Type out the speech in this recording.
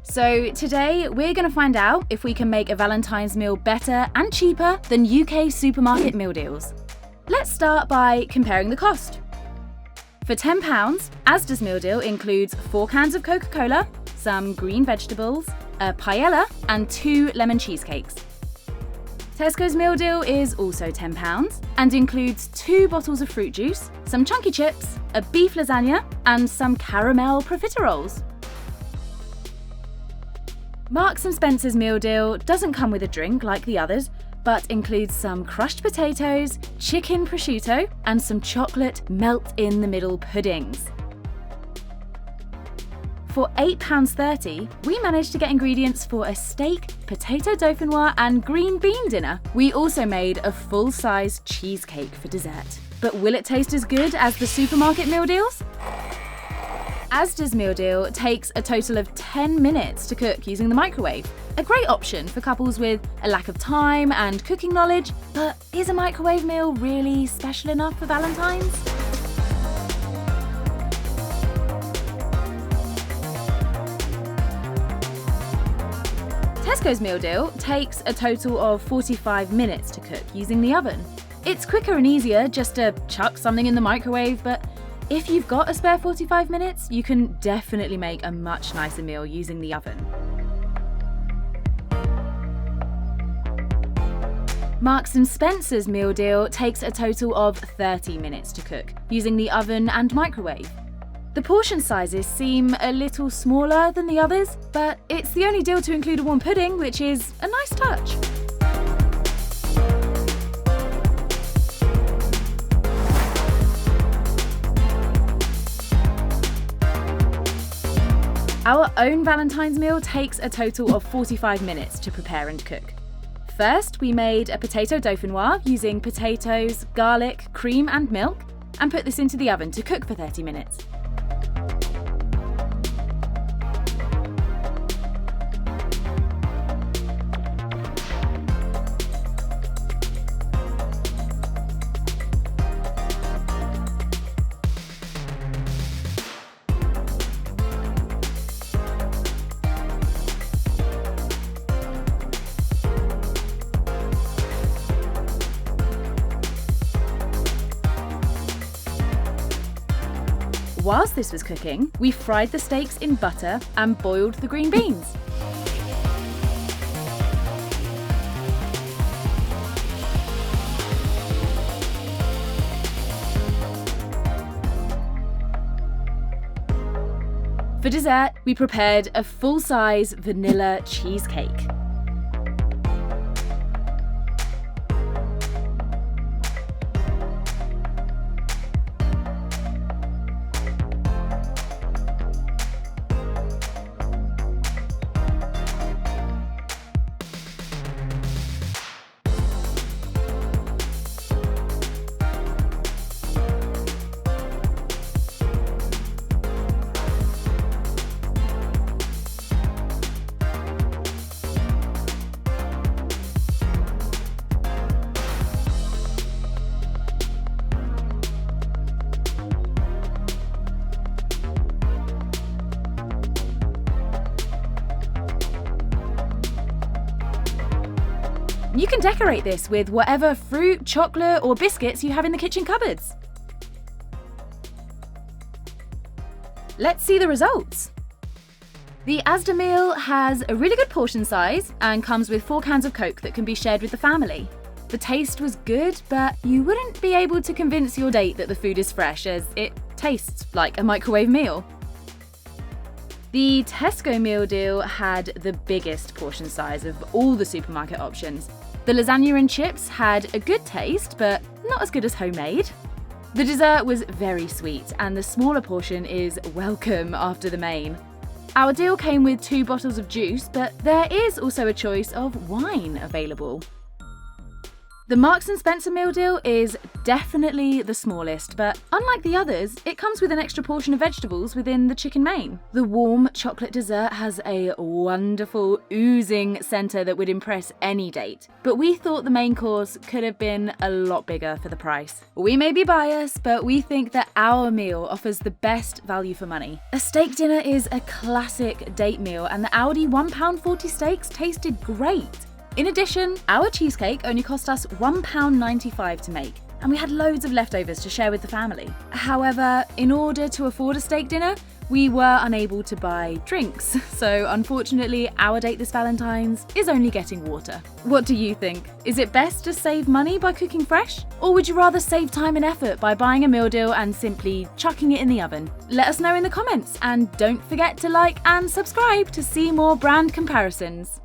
So today we're going to find out if we can make a Valentine's meal better and cheaper than UK supermarket meal deals. Let's start by comparing the cost. For £10, Asda's meal deal includes 4 cans of Coca-Cola, some green vegetables, a paella and 2 lemon cheesecakes. Tesco's meal deal is also £10 and includes 2 bottles of fruit juice, some chunky chips, a beef lasagna and some caramel profiteroles. Marks & Spencer's meal deal doesn't come with a drink like the others, but includes some crushed potatoes, chicken prosciutto, and some chocolate melt-in-the-middle puddings. For £8.30, we managed to get ingredients for a steak, potato dauphinoise, and green bean dinner. We also made a full-size cheesecake for dessert. But will it taste as good as the supermarket meal deals? Asda's meal deal takes a total of 10 minutes to cook using the microwave. A great option for couples with a lack of time and cooking knowledge, but is a microwave meal really special enough for Valentine's? Tesco's meal deal takes a total of 45 minutes to cook using the oven. It's quicker and easier just to chuck something in the microwave, but if you've got a spare 45 minutes, you can definitely make a much nicer meal using the oven. Marks & Spencer's meal deal takes a total of 30 minutes to cook, using the oven and microwave. The portion sizes seem a little smaller than the others, but it's the only deal to include a warm pudding, which is a nice touch. Our own Valentine's meal takes a total of 45 minutes to prepare and cook. First, we made a potato dauphinoise using potatoes, garlic, cream and milk, and put this into the oven to cook for 30 minutes. Whilst this was cooking, we fried the steaks in butter and boiled the green beans. For dessert, we prepared a full-size vanilla cheesecake. You can decorate this with whatever fruit, chocolate, or biscuits you have in the kitchen cupboards. Let's see the results. The Asda meal has a really good portion size and comes with 4 cans of Coke that can be shared with the family. The taste was good, but you wouldn't be able to convince your date that the food is fresh, as it tastes like a microwave meal. The Tesco meal deal had the biggest portion size of all the supermarket options. The lasagna and chips had a good taste, but not as good as homemade. The dessert was very sweet, and the smaller portion is welcome after the main. Our deal came with 2 bottles of juice, but there is also a choice of wine available. The Marks & Spencer meal deal is definitely the smallest, but unlike the others, it comes with an extra portion of vegetables within the chicken main. The warm chocolate dessert has a wonderful oozing centre that would impress any date, but we thought the main course could have been a lot bigger for the price. We may be biased, but we think that our meal offers the best value for money. A steak dinner is a classic date meal, and the Aldi £1.40 steaks tasted great. In addition, our cheesecake only cost us £1.95 to make, and we had loads of leftovers to share with the family. However, in order to afford a steak dinner, we were unable to buy drinks, so unfortunately our date this Valentine's is only getting water. What do you think? Is it best to save money by cooking fresh? Or would you rather save time and effort by buying a meal deal and simply chucking it in the oven? Let us know in the comments, and don't forget to like and subscribe to see more brand comparisons.